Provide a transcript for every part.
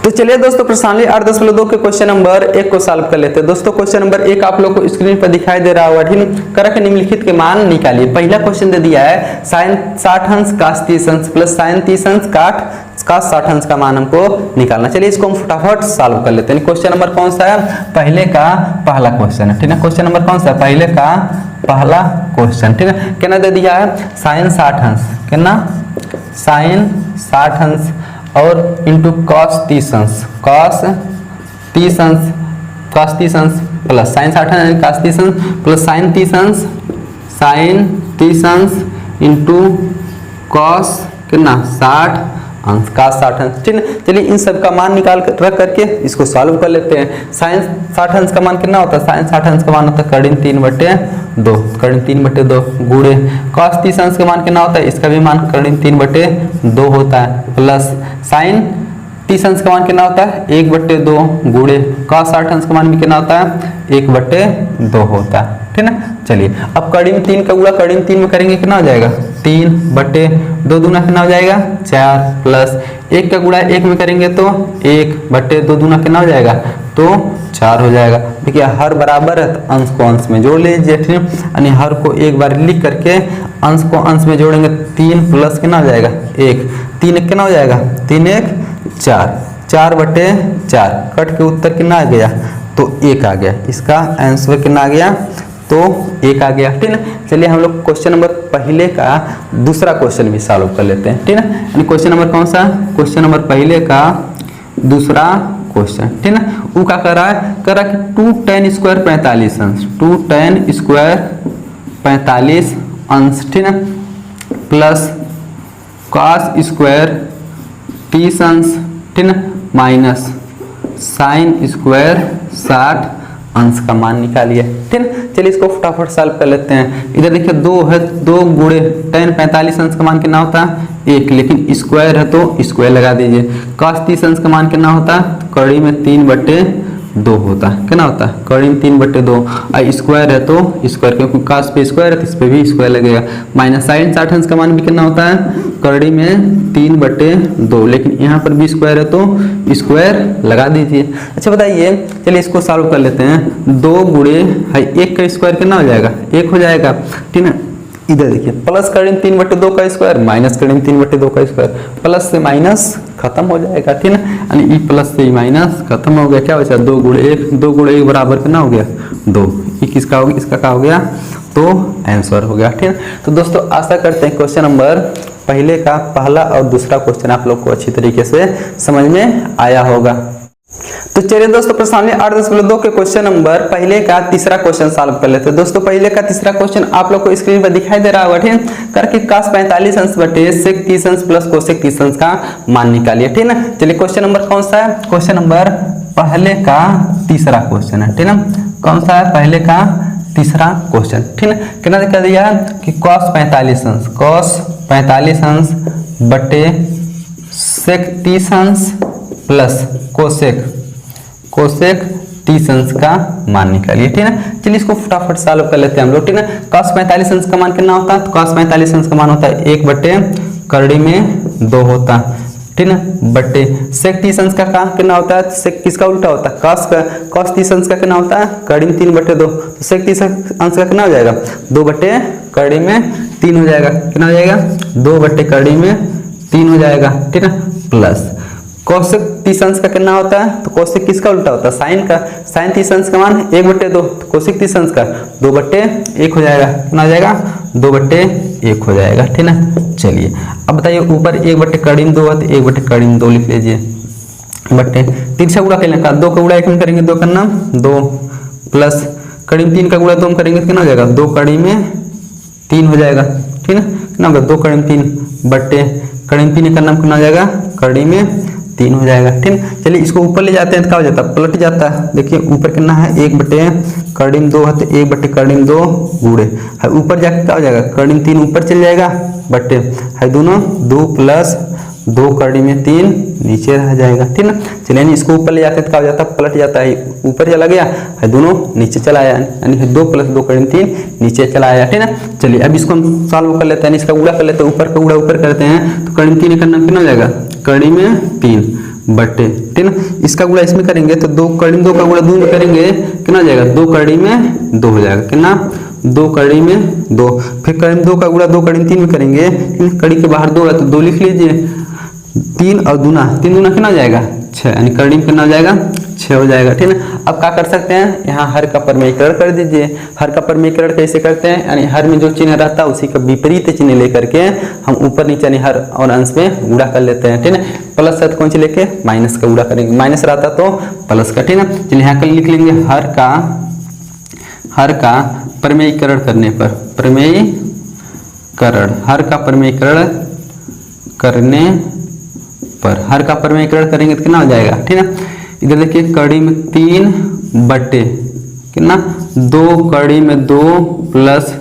तो चलिए दोस्तों प्रश्नावली 8.2 के क्वेश्चन नंबर 1 को सॉल्व कर लेते हैं। दोस्तों क्वेश्चन नंबर 1 आप लोग को स्क्रीन पर दिखाई दे रहा होगा, ठीक। करक निम्नलिखित के मान निकालिए। पहला क्वेश्चन दे दिया है sin 60 अंश cos 30 अंश प्लस sin 30 अंश cos 60 अंश का मान हमको निकालना। चलिए इसको हम फटाफट सॉल्व कर लेते हैं। क्वेश्चन नंबर कौन सा है? पहले का पहला क्वेश्चन है, ठीक है। क्वेश्चन नंबर कौन सा है? पहले का पहला क्वेश्चन, ठीक है। कितना दे दिया है? sin 60 अंश, कितना? sin 60 अंश और इंटू cos 30 अंश, cos 30 अंश प्लस sin 60 अंश cos 30 अंश प्लस sin 30 अंश इंटू cos कितना 60 अंश cos 60 अंश, ठीक है। चलिए इन सब का मान निकाल कर रख करके इसको सॉल्व कर लेते हैं। sin 60 अंश का मान कितना होता है? sin 60 अंश का मान होता है करीब 3/2, करीब 3/2 गुणे cos 30 अंश का मान कितना होता है? इसका भी मान करीब 3/2 होता है प्लस sin 30 अंश का मान कितना होता है? 1/2 गुणे cos 60 अंश का मान भी कितना होता है? 1/2 होता है, ठीक है। चलिए अब करीब 3 का गुणा करीब 3 में करेंगे, कितना हो जाएगा? 3/2 दूना कितना हो जाएगा? 4 प्लस 1 का गुणा 1 में करेंगे तो 1/2 दूना कितना हो जाएगा? तो 4 हो जाएगा। देखिए हर बराबर है तो अंश को अंश में जोड़ लीजिए, ठीक है। यानी हर को एक बार लिख करके अंश को अंश में जोड़ेंगे 3 प्लस कितना हो जाएगा? 1, 3 1 कितना हो जाएगा? 3 1 4, 4/4 कट के उत्तर कितना आ गया? तो 1 आ गया। इसका आंसर कितना आ गया? तो 1 आ गया, ठीक है। चलिए हम लोग क्वेश्चन नंबर पहले का दूसरा क्वेश्चन भी सॉल्व कर लेते हैं, ठीक है। यानी क्वेश्चन नंबर कौन सा? क्वेश्चन नंबर पहले का दूसरा क्वेश्चन, ठीक है। वो क्या कर रहा है? कर रहा है कि 2 tan स्क्वायर 45 अंश, 2 tan स्क्वायर 45 अंश, ठीक है, प्लस cos स्क्वायर 30 अंश, ठीक है, माइनस sin स्क्वायर 60 अंश का मान निकालिए, ठीक है। चलिए इसको फटाफट सॉल्व कर लेते हैं। इधर देखिए 2 है, 2 गुणे tan 45 अंश का मान कितना होता है? 1, लेकिन स्क्वायर है तो स्क्वायर लगा दीजिए। cos 30 अंश का मान कितना होता है? कड़ी में 3/2 होता है, कितना होता है? कड़ी में 3/2 और स्क्वायर है तो स्क्वायर, क्योंकि cos पे स्क्वायर है तो इस पे भी स्क्वायर लगेगा। माइनस sin 60 अंश का मान भी कितना होता है? कड़ी में 3/2, लेकिन यहाँ पर भी स्क्वायर है तो स्क्वायर लगा दीजिए। अच्छा बताइए, चलिए इसको सॉल्व कर लेते हैं। 2 गुणे 1 का स्क्वायर कितना हो जाएगा? 1 हो जाएगा, ठीक है। इधर देखिए प्लस करीब 3/2 का स्क्वायर माइनस करीब 3/2 का स्क्वायर, प्लस से माइनस खत्म हो जाएगा, ठीक है। यानी ई प्लस से माइनस खत्म हो गया। क्या हो जाएगा? 2 गुणे 1, 2 गुणे 1 बराबर कितना हो गया? 2। ये किसका हो गया? इसका क्या हो गया? तो आंसर हो गया, ठीक है। तो दोस्तों आशा करते हैं क्वेश्चन नंबर पहले का पहला और दूसरा क्वेश्चन आप लोग को अच्छी तरीके से समझ में आया होगा। तो चलिए दोस्तों प्रश्नावली 8.2 के क्वेश्चन नंबर पहले का तीसरा क्वेश्चन सॉल्व कर लेते हैं। दोस्तों पहले का तीसरा क्वेश्चन आप लोग को स्क्रीन पर दिखाई दे रहा होगा, ठीक है। करके cos 45 अंश बटे sec 30 अंश प्लस cosec 30 अंश का मान निकालिए, ठीक है ना। चलिए क्वेश्चन नंबर कौन सा है? क्वेश्चन नंबर पहले का तीसरा क्वेश्चन है, ठीक है। कौन सा है? पहले का तीसरा क्वेश्चन, ठीक है। कितना दिखा दिया है कि cos 45 अंश बटे sec 30 अंश प्लस cosec 30 अंश का मान निकालिए, ठीक है। चलिए इसको फटाफट सॉल्व कर लेते हैं हम लोग, ठीक है। cos 45 अंश का मान कितना होता है? तो cos 45 अंश का मान होता है 1/2 होता है, ठीक है, बटे sec 30 अंश का कितना होता है? sec किसका उल्टा होता है? cos 30 अंश का कितना होता है? करीब 3/2। तो sec 30 अंश का कितना हो जाएगा? 2/3 हो जाएगा। कितना हो जाएगा? 2/3 हो जाएगा, ठीक है, प्लस cosec 30 अंश का कितना होता है? तो cosec किसका उल्टा होता है? sin का। sin 30 अंश का मान 1/2, तो cosec 30 अंश का 2/1 हो जाएगा। कितना हो जाएगा? 2/1 हो जाएगा, ठीक है। चलिए अब बताइए, ऊपर 1/2 है तो 1/2 लिख लीजिए, बट्टे 3 से गुणा करेंगे, 2 का गुणा 1 में करेंगे 2 करना 2 प्लस करीब 3 का गुणा 2 में करेंगे कितना हो जाएगा? 2 करीब में 3 हो जाएगा, ठीक है। कितना होगा? 2 करीब 3 बट्टे करीब 3 करना कितना हो जाएगा? करीब में 3 हो जाएगा, ठीक है। चलिए इसको ऊपर ले जाते हैं तो क्या हो जाता है? पलट जाता है। देखिए ऊपर कितना है? 1/2 है तो 1/2 गुणे है, ऊपर जाकर क्या हो जाएगा? करीब 3 ऊपर चल जाएगा, बट्टे है दोनों 2 प्लस 2 कड़ी में 3 नीचे रह जाएगा, ठीक है। चलिए इसको ऊपर ले जाते हैं तो क्या हो जाता है? पलट जाता है, ऊपर चला गया है, दोनों नीचे चला आया, यानी 2 प्लस 2 कड़ी में 3 नीचे चला आया, ठीक है। चलिए अब इसको हम सॉल्व कर लेते हैं, इसका गुणा कर लेते हैं, ऊपर का गुणा ऊपर करते हैं तो कड़ी में 3 करना कितना हो जाएगा? कड़ी में 3 बटे, ठीक ना। इसका गुणा इसमें करेंगे तो 2 कड़ी में 2 का गुणा 2 में करेंगे कितना हो जाएगा, 2 कड़ी में 2 हो जाएगा, कितना 2 कड़ी में 2। फिर कड़ी में 2 का गुणा 2 कड़ी में 3 में करेंगे, कड़ी के बाहर 2 है तो 2 लिख लीजिए, 3 और दूना 3 दूना कितना हो जाएगा 6, यानी कड़ी में कितना हो जाएगा 6 हो जाएगा, ठीक है। अब क्या कर सकते हैं, यहाँ हर का परमेयीकरण कर दीजिए। हर का परमेयीकरण कैसे करते हैं, यानी हर में जो चिन्ह रहता है उसी का विपरीत चिन्ह लेकर के हम ऊपर नीचे यानी हर और अंश में गुणा कर लेते हैं, ठीक है। प्लस है तो कौन सी लेके माइनस का गुणा करेंगे, माइनस रहता तो प्लस का, ठीक है। चलिए यहाँ कल लिख लेंगे हर का परमेयीकरण करने पर, परमेयीकरण, हर का परमेयीकरण करने पर, हर का परमेयीकरण करेंगे तो कितना हो जाएगा, ठीक है। इधर देखिए कड़ी में 3 बटे कितना 2 कड़ी में 2 प्लस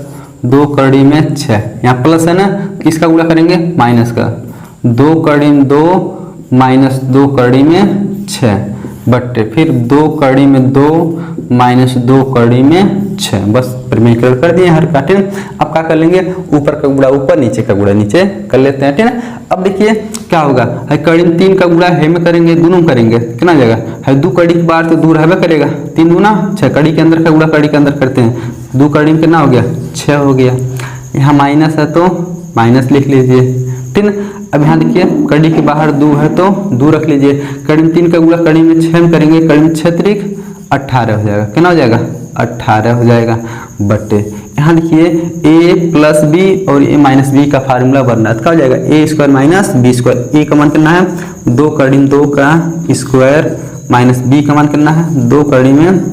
2 कड़ी में 6, यहाँ प्लस है ना, किसका गुणा करेंगे माइनस का, 2 कड़ी में 2 माइनस 2 कड़ी में 6 बटे फिर 2 कड़ी में 2 माइनस 2 कड़ी में 6, बस परमेयीकरण कर दिए हर का, ठीक है। अब क्या कर लेंगे, ऊपर का गुणा ऊपर नीचे का गुणा नीचे कर लेते हैं, ठीक है। अब देखिए क्या होगा, है कड़ी में 3 का गुणा है में करेंगे, दोनों करेंगे कितना हो जाएगा, है 2 कड़ी के बाहर तो दूर रहबे करेगा, 3 दूना 6, कड़ी के अंदर का गुणा कड़ी के अंदर करते हैं, 2 कड़ी में कितना हो गया 6 हो गया, यहाँ माइनस है तो माइनस लिख लीजिए, ठीक है। अब यहाँ देखिए कड़ी के बाहर 2 है तो 2 रख लीजिए, कड़ी में 3 का गुणा कड़ी में 6 में करेंगे, कड़ी में 6 त्रिक 18 हो जाएगा, कितना हो जाएगा 18 हो जाएगा बटे, यहाँ देखिए a प्लस बी और a माइनस बी का फार्मूला बनना है, क्या हो जाएगा a square minus B square, a का मान करना है 2 कड़ी में 2 का स्क्वायर माइनस b का मान करना है 2 कड़ी में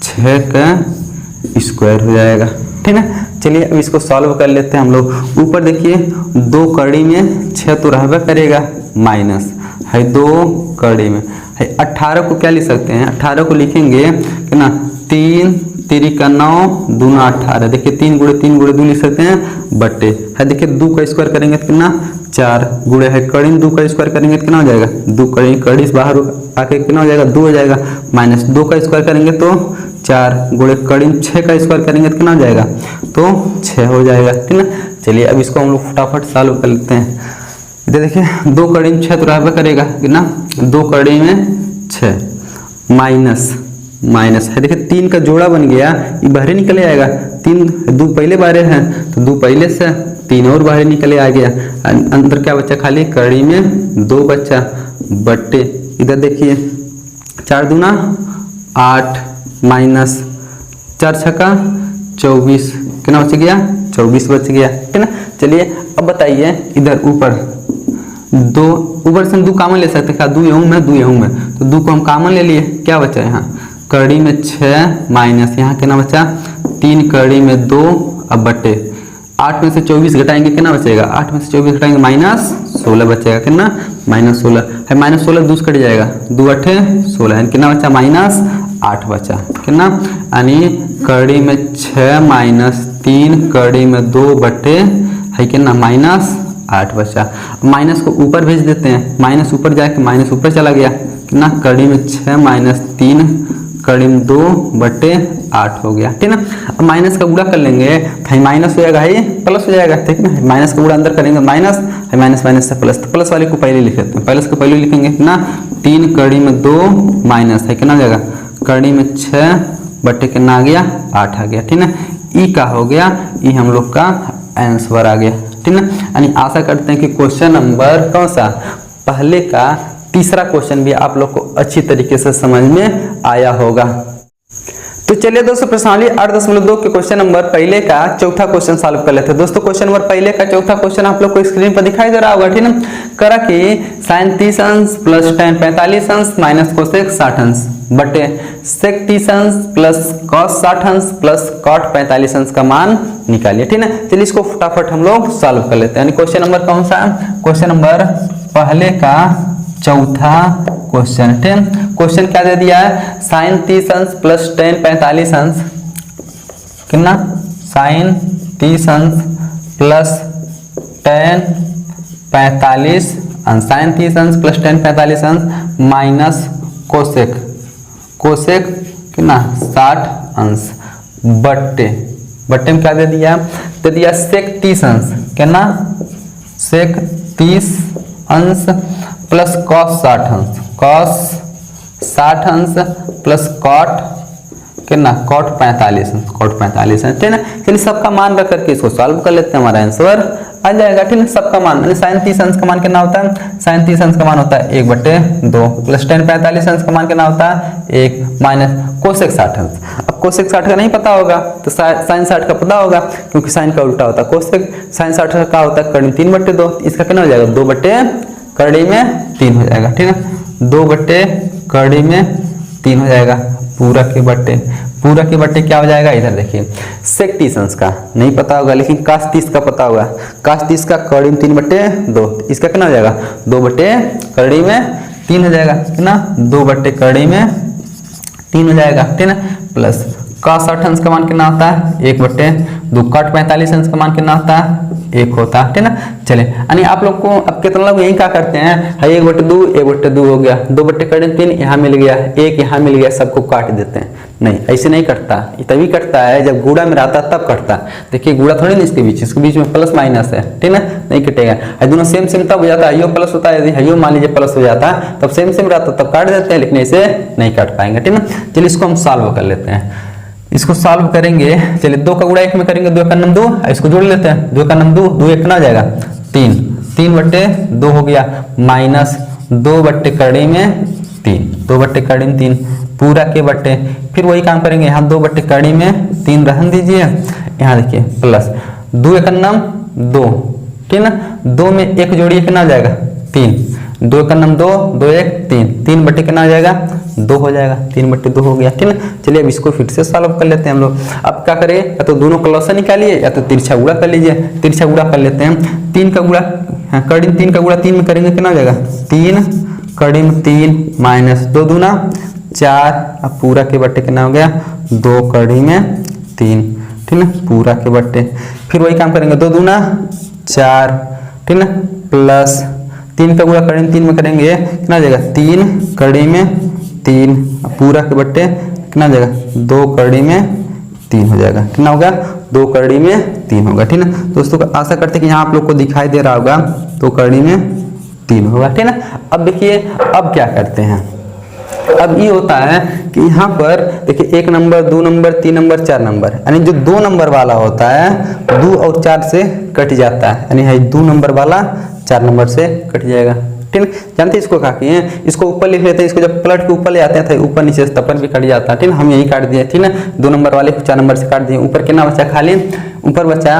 6 का स्क्वायर हो जाएगा, ठीक है। चलिए अब इसको सॉल्व कर लेते हैं हम लोग। ऊपर देखिए 2 कड़ी में 6 तो रहबे करेगा माइनस है 2 कड़ी में है 18 को क्या लिख सकते हैं, 18 को लिखेंगे कि ना 3 3 का 9 दूना 18, देखिए 3 गुणे 2 लिख सकते हैं बटे है, देखिए 2 का स्क्वायर करेंगे तो कितना 4 गुणे है कड़ी में 2 का स्क्वायर करेंगे तो कितना हो जाएगा 2 कड़ी से बाहर आके कितना हो जाएगा 2 हो जाएगा, माइनस 2 का स्क्वायर करेंगे तो 4 गुणे कड़ी में 6 का स्क्वायर करेंगे तो कितना हो जाएगा तो 6 हो जाएगा, ठीक है। चलिए अब इसको हम लोग फटाफट सॉल्व कर लेते हैं। इधर देखिए 2 कड़ी में 6 तो रहबे करेगा कितना 2 कड़ी में 6 माइनस है, देखिए 3 का जोड़ा बन गया, ये बाहर निकले आएगा, 3 2 पहले बारे हैं तो 2 पहले से 3 और बाहर निकले आ गया, अंदर क्या बच्चा खाली कड़ी में 2 बच्चा बट्टे, इधर देखिए 4 दूना 8 माइनस 4 छक्का 24 कितना बच गया 24 बच गया, ठीक है ना। चलिए अब बताइए इधर ऊपर 2 ऊपर से हम 2 कॉमन ले सकते हैं, 2 यहूं में 2 यहूं में, तो 2 को हम कॉमन ले लिए, क्या बचा यहाँ कड़ी में 6 माइनस यहाँ कितना बचा 3 कड़ी में 2 अब बटे 8 में से 24 घटाएंगे कितना बचेगा, 8 में से 24 घटाएंगे माइनस 16 बचेगा, कितना माइनस 16 है, माइनस 16 दूस कट जाएगा 2 8 16 है, कितना बचा माइनस 8 बचा, कितना यानी कड़ी में 6 माइनस 3 कड़ी में 2 बटे है कितना माइनस 8 बचा। माइनस को ऊपर भेज देते हैं, माइनस ऊपर जाके माइनस ऊपर चला गया, कितना कड़ी में 6 माइनस 3 कड़ी में 2 बटे 8 हो गया, ठीक है ना। अब माइनस का गुणा कर लेंगे भाई, माइनस हो जाएगा है प्लस हो जाएगा, ठीक है ना। माइनस का गुणा अंदर करेंगे माइनस है, माइनस माइनस से प्लस, तो प्लस वाले को पहले लिख लेते हैं, प्लस को पहले लिखेंगे कितना 3 कड़ी में 2 माइनस है कितना हो जाएगा कड़ी में 6 बटे कितना आ गया 8 आ गया, ठीक है ना। ई का हो गया, ई हम लोग का आंसर आ गया, ठीक है। यानी आशा करते हैं कि क्वेश्चन नंबर कौन सा पहले का तीसरा क्वेश्चन भी आप लोग को अच्छी तरीके से समझ में आया होगा। तो चलिए दोस्तों प्रश्नावली 8.2 के क्वेश्चन नंबर पहले का चौथा क्वेश्चन सॉल्व कर लेते हैं। दोस्तों क्वेश्चन नंबर पहले का चौथा क्वेश्चन आप लोग को स्क्रीन पर दिखाई दे रहा होगा, ठीक है। करा कि sin 30 अंश प्लस tan 45 अंश माइनस कोसेक 60 अंश बटे sec 30 अंश प्लस cos 60 अंश प्लस cot 45 अंश का मान निकालिए, ठीक है। चलिए इसको फटाफट हम लोग सॉल्व कर लेते हैं। यानी क्वेश्चन नंबर कौन सा, क्वेश्चन नंबर पहले का चौथा क्वेश्चन, ठीक। क्वेश्चन क्या दे दिया है, sin 30 अंश प्लस tan 45 अंश कितना sin 30 अंश प्लस tan 45 अंश, sin 30 अंश प्लस tan 45 अंश माइनस कोसेक कितना 60 अंश बट्टे में क्या दे दिया, दे दिया sec 30 अंश कितना sec 30 अंश प्लस cos 60 अंश कॉस 60 अंश प्लस कॉट कितना कॉट 45 अंश, कॉट 45 अंश, ठीक है। चलिए सबका मान रख करके इसको सॉल्व कर लेते हैं, हमारा आंसर आ जाएगा, ठीक है। सबका मान साइन 30 अंश का मान कितना होता है, साइन 30 अंश का मान होता है 1/2 प्लस tan 45 अंश का मान कितना होता है 1 माइनस कोसेक 60 अंश। अब कोसेक 60 का नहीं पता होगा तो साइन 60 का पता होगा, क्योंकि साइन का उल्टा होता है कोसेक। साइन 60 का होता है कड़ी 3/2, इसका कितना हो जाएगा 2/3 हो जाएगा, ठीक है। 2/3 हो जाएगा, पूरा के बट्टे क्या हो जाएगा, इधर देखिए सेक 30 अंश का नहीं पता होगा, लेकिन काश 30 का पता होगा। काश 30 का कड़ी में 3/2, इसका कितना हो जाएगा 2/3 हो जाएगा, कितना 2/3 हो जाएगा, ठीक है। प्लस cos 60 अंश का मान कितना होता है 1/2, cot 45 अंश का मान कितना होता है 1 होता है, ठीक है ना। चलिए यानी आप लोग को अब कितना लोग यही क्या करते हैं, 1/2 हो गया, 2/3 यहाँ मिल गया, 1 यहाँ मिल गया, सबको काट देते हैं। नहीं, ऐसे नहीं कटता, तभी कटता है जब गुणा में रहता तब कटता। देखिए गुणा थोड़ी नहीं इसके बीच में प्लस माइनस है, ठीक है, नहीं कटेगा। दोनों सेम तब हो जाता है, यो प्लस होता है, यदि यो मान लीजिए प्लस हो जाता है तब सेम रहता तब काट देते हैं, लेकिन ऐसे नहीं काट पाएंगे, ठीक है। चलिए इसको हम सॉल्व कर लेते हैं, इसको सॉल्व करेंगे। चलिए 2 का गुणा 1 में करेंगे, 2 का नम 2, इसको जोड़ लेते हैं, 2 का नम 2, 2 1 ना हो जाएगा 3/2 हो गया, माइनस 2/3 पूरा के बट्टे, फिर वही काम करेंगे, यहाँ 2/3 रहने दीजिए, यहाँ देखिए प्लस 2 1 नम 2, ठीक है ना, 2 में 1 जोड़िए कितना हो जाएगा 3, 2 1 नम 2, 2 1 3, 3/2 कितना हो जाएगा 2 हो जाएगा, 3/2 हो गया, ठीक है। चलिए अब इसको फिर से सॉल्व कर लेते हैं हम लोग। अब क्या करें, या तो दोनों का लॉसा निकालिए या तो तिरछा गुणा कर लीजिए। तिरछा गुणा कर लेते हैं, 3 का गुणा कड़ी 3 का गुणा 3 में करेंगे कितना हो जाएगा 3 कड़ी में 3 माइनस 2 दूना 4, अब पूरा के बट्टे कितना हो गया 2 कड़ी में 3, ठीक है, पूरा के बट्टे। फिर वही काम करेंगे, 2 दूना 4, ठीक है, प्लस 3 का गुणा कड़ी में 3 में करेंगे कितना हो जाएगा 3 कड़ी में 3, पूरा के बट्टे कितना हो जाएगा 2 कड़ी में 3 हो जाएगा, कितना होगा 2 कड़ी में 3 होगा, ठीक है। दोस्तों आशा करते हैं कि यहाँ आप लोग को दिखाई दे रहा होगा 2 कड़ी में 3 होगा, ठीक है ना। अब देखिए अब क्या करते हैं, अब ये होता है कि यहाँ पर देखिए 1 नंबर 2 नंबर 3 नंबर 4 नंबर, यानी जो 2 नंबर वाला होता है 2 और 4 से कट जाता है, यानी 2 नंबर वाला 4 नंबर से कट जाएगा, ठीक है। जानते हैं इसको क्या किए हैं, इसको ऊपर लिख लेते हैं, इसको जब पलट के ऊपर ले आते हैं तो ऊपर नीचे तपर भी कट जाता है, ठीक है। हम यही काट दिए, ठीक है, 2 नंबर वाले को 4 नंबर से काट दिए। ऊपर कितना बचा खाली, ऊपर बचा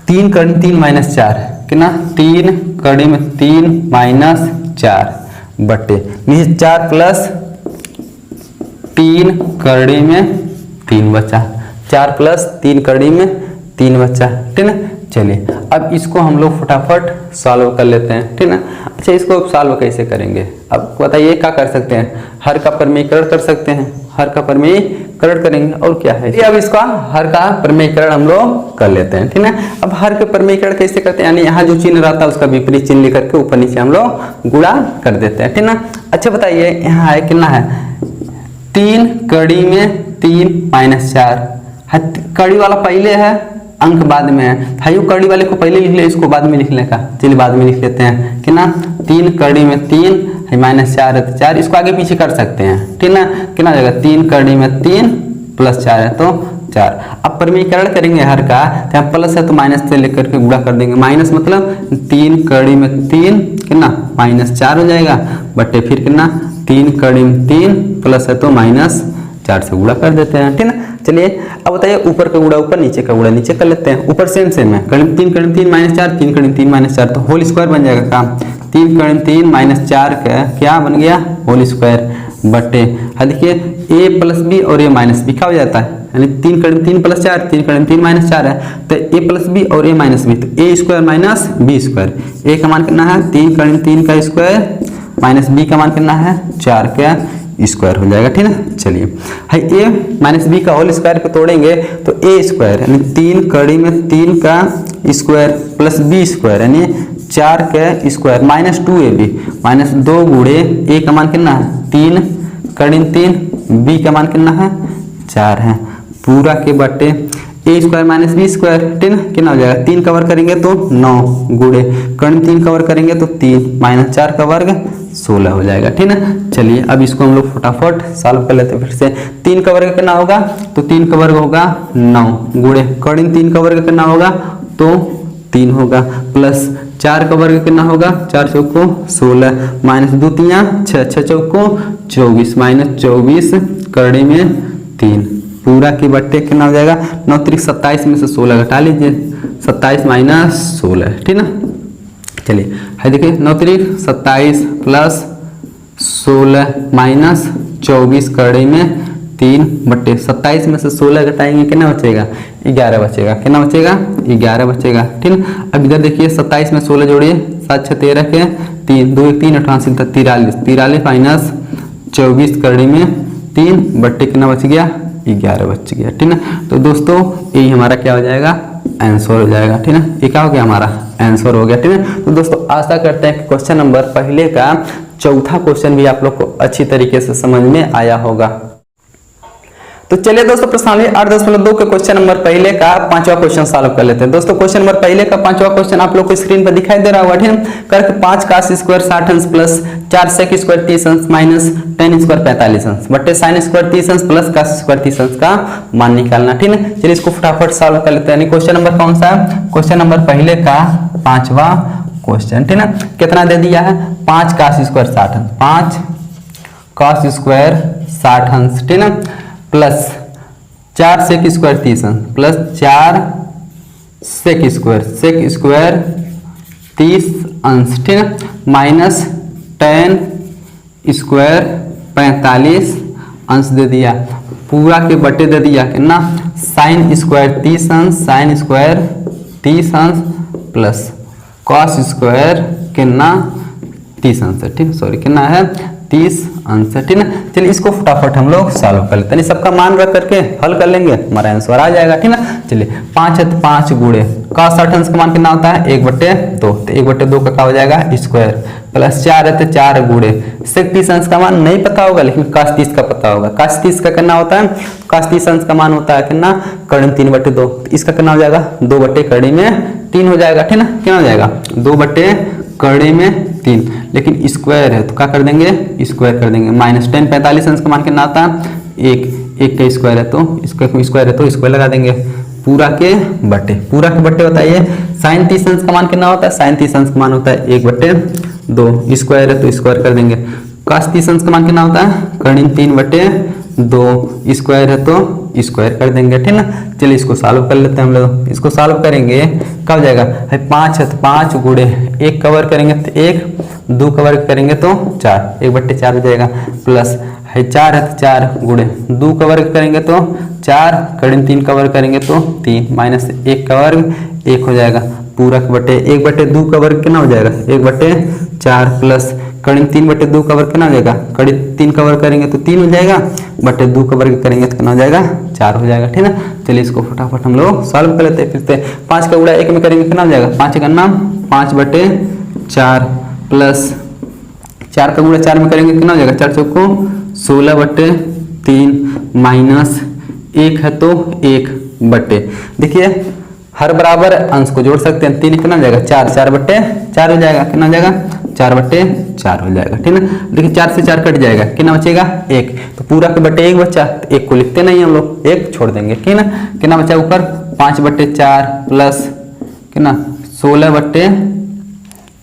3 कड़ी 3 माइनस 4, कितना 3 कड़ी में 3 माइनस 4 बट्टे नीचे 4 प्लस 3 कड़ी में 3 बचा, 4 प्लस 3 कड़ी में 3 बचा, ठीक है। चलिए अब इसको हम लोग फटाफट सॉल्व कर लेते हैं, ठीक है। अच्छा इसको सॉल्व कैसे करेंगे, अब बताइए क्या कर सकते हैं, हर का प्रमेयीकरण कर सकते हैं, हर का प्रमेयीकरण करेंगे और क्या है। अब इसका हर का प्रमेयीकरण हम लोग कर लेते हैं, ठीक है। अब हर के प्रमेयीकरण कैसे करते हैं, यानी यहाँ जो चिन्ह रहता है उसका विपरीत चिन्ह लेकर के ऊपर नीचे हम लोग गुणा कर देते हैं, ठीक है। अच्छा बताइए यहाँ है कितना है 3 कड़ी में 3 माइनस 4, कड़ी वाला पहले है अंक बाद में है, भाइयों कड़ी वाले को पहले लिख ले, इसको बाद में लिखने का, चलिए बाद में लिख लेते हैं, कितना 3 कड़ी में 3 माइनस 4 है तो 4, इसको आगे पीछे कर सकते हैं, ठीक ना, कितना जाएगा 3 कड़ी में 3 प्लस 4 है तो 4। अब प्रमेयीकरण करेंगे हर का, तो यहाँ प्लस है तो माइनस से लेकर के गुणा कर देंगे, माइनस मतलब 3 कड़ी में 3 कितना माइनस 4 हो जाएगा बट्टे फिर कितना 3 कड़ी में 3 प्लस है तो माइनस 4 से गुणा कर देते हैं, ठीक है। चलिए अब बताइए ऊपर का गुणा ऊपर, नीचे का गुणा नीचे कर लेते हैं। ऊपर सेम है, कड़ी 3 माइनस 4 3 कड़ी 3 माइनस 4 तो होल स्क्वायर बन जाएगा काम, 3 कड़ी 3 माइनस 4 का क्या बन गया होल स्क्वायर बट्टे, देखिए a प्लस बी और a माइनस बी क्या हो जाता है, यानी 3 कड़ी 3 प्लस 4 3 कड़ी 3 माइनस 4 है तो a प्लस बी और a माइनस बी, तो a square minus B square, a का मान कितना है 3 कड़ी 3 का स्क्वायर माइनस b का मान कितना है 4 का स्क्वायर हो जाएगा, ठीक है। चलिए भाई a माइनस बी का होल स्क्वायर को तोड़ेंगे तो a स्क्वायर यानी 3 कड़ी में 3 का स्क्वायर प्लस b स्क्वायर यानी 4 का स्क्वायर माइनस 2ab माइनस 2 गुणे a का मान कितना है 3 कड़ी 3 b का मान कितना है 4 है पूरा के बट्टे a square minus B square, ठीक है, कितना हो जाएगा 3 कवर करेंगे तो 9 गुणे कड़ी 3 कवर करेंगे तो 3 माइनस 4 का वर्ग 16 हो जाएगा। ठीक है, चलिए अब इसको हम लोग फटाफट सॉल्व कर लेते हैं फिर से। 3 का वर्ग कितना होगा, तो 3 का वर्ग होगा 9 गुणे करीन 3 का वर्ग कितना होगा, तो 3 होगा, प्लस 4 का वर्ग कितना होगा, 4 चौको 16 माइनस 2 तिया 6 6 चौको 24 माइनस 24 कड़ी में 3 पूरा की बट्टे कितना हो जाएगा, 9 3 27 में से 16 घटा लीजिए, 27 माइनस 16। ठीक ना, चलिए है देखिए 9 3 27 प्लस 16 माइनस 24 कड़ी में 3 बट्टे 27 में से 16 घटाएंगे कितना बचेगा, 11 बचेगा। कितना बचेगा, 11 बचेगा। ठीक है, अब इधर देखिए 27 में 16 जोड़िए, 7 6 13 के 3 2 1 3 88 43 43 माइनस 24 कड़ी में 3 बट्टे कितना बच गया, 11 बच गया। ठीक है, तो दोस्तों यही हमारा क्या हो जाएगा, आंसर हो जाएगा। ठीक है, ये क्या हो गया, हमारा आंसर हो गया। ठीक है, तो दोस्तों आशा करते हैं कि क्वेश्चन नंबर पहले का चौथा क्वेश्चन भी आप लोग को अच्छी तरीके से समझ में आया होगा। तो चलिए दोस्तों प्रश्नावली 8.2 के क्वेश्चन नंबर पहले का 5वां क्वेश्चन सॉल्व कर लेते हैं। दोस्तों क्वेश्चन नंबर पहले का 5वां क्वेश्चन आप लोग को स्क्रीन पर दिखाई दे रहा होगा। ठीक है, करके 5 का स्क्वायर 60 अंश प्लस 4 सेक स्क्वायर 30 अंश माइनस 10 स्क्वायर 45 अंश बटे साइन स्क्वायर 30 अंश प्लस का स्क्वायर 30 अंश का मान निकालना। ठीक है, चलिए इसको फटाफट सॉल्व कर लेते हैं। क्वेश्चन नंबर कौन सा है, क्वेश्चन नंबर पहले का 5वां क्वेश्चन। ठीक है, कितना दे दिया है, 5 का स्क्वायर 60 अंश, 5 का स्क्वायर 60 अंश, ठीक है, प्लस 4 सेक स्क्वायर 30 अंश प्लस 4 सेक स्क्वायर 30 अंश, ठीक है, माइनस 10 स्क्वायर 45 अंश दे दिया, पूरा के बटे दे दिया कितना, साइन स्क्वायर 30 अंश, साइन स्क्वायर 30 अंश प्लस कॉस स्क्वायर कितना 30 अंश। ठीक, सॉरी कितना है 30 अंश। ठीक है, चलिए इसको फटाफट हम लोग सॉल्व कर लेते हैं, सबका मान रख करके हल कर लेंगे, हमारा आंसर आ जाएगा। ठीक है, चलिए 5 है तो 5 गुणे cos 60 अंश का मान कितना होता है, 1/2, तो 1/2 का क्या हो जाएगा स्क्वायर, प्लस 4 है तो 4 गुणे सेक 30 अंश का मान नहीं पता होगा लेकिन cos 30 का पता होगा। cos 30 का कितना होता है, cos 30 अंश का मान होता है कितना, कड़ी में 3/2, इसका कितना हो जाएगा 2/कड़ी में 3 हो जाएगा। ठीक है, कितना हो जाएगा 2/कड़ी में 3, लेकिन स्क्वायर है तो क्या कर देंगे, स्क्वायर कर देंगे, माइनस 10 45 अंश का मान कितना आता है 1 का स्क्वायर है तो स्क्वायर लगा देंगे, पूरा के बट्टे बताइए। साइन 30 अंश का मान कितना होता है, साइन 30 अंश का मान होता है 1/2, स्क्वायर है तो स्क्वायर कर देंगे। cos 30 अंश का मान कितना होता है, कड़ी 3/2, स्क्वायर है तो स्क्वायर कर देंगे। ठीक ना, चलिए इसको सॉल्व कर लेते हैं हम लोग। इसको सॉल्व करेंगे क्या हो जाएगा, 5 है तो 5 गुणे 1 का वर्ग करेंगे तो 1, 2 का वर्ग करेंगे तो 4, 1/4 हो जाएगा, प्लस है 4 है तो 4 गुणे 2 का वर्ग करेंगे तो 4, कड़ी 3 का वर्ग करेंगे तो 3, माइनस 1 का वर्ग 1 हो जाएगा, पूरा के बटे 1/2 का वर्ग कितना हो जाएगा 1/4, प्लस कड़ी 3/2 का वर्ग कितना हो जाएगा, कड़ी 3 का वर्ग करेंगे तो 3 हो जाएगा, बटे 2 का वर्ग करेंगे तो कितना हो जाएगा 4 हो जाएगा। ठीक है, चलिए इसको फटाफट हम लोग सॉल्व कर लेते हैं फिर से। 5 का गुणा 1 में करेंगे कितना हो जाएगा, 5 का नाम 5/4 प्लस 4 का गुणा 4 में करेंगे कितना हो जाएगा, 4 चौको 16/3 माइनस 1 है तो 1/, देखिए हर बराबर अंश को जोड़ सकते हैं, 3 कितना हो जाएगा 4, 4/4 हो जाएगा, कितना हो जाएगा 4/4 हो जाएगा। ठीक है, देखिए 4 से 4 कट जाएगा, कितना बचेगा 1, तो पूरा के बटे 1 बचा, तो 1 को लिखते नहीं हम लोग, 1 छोड़ देंगे। ठीक है, कितना बचा ऊपर 5/4 प्लस कितना 16/,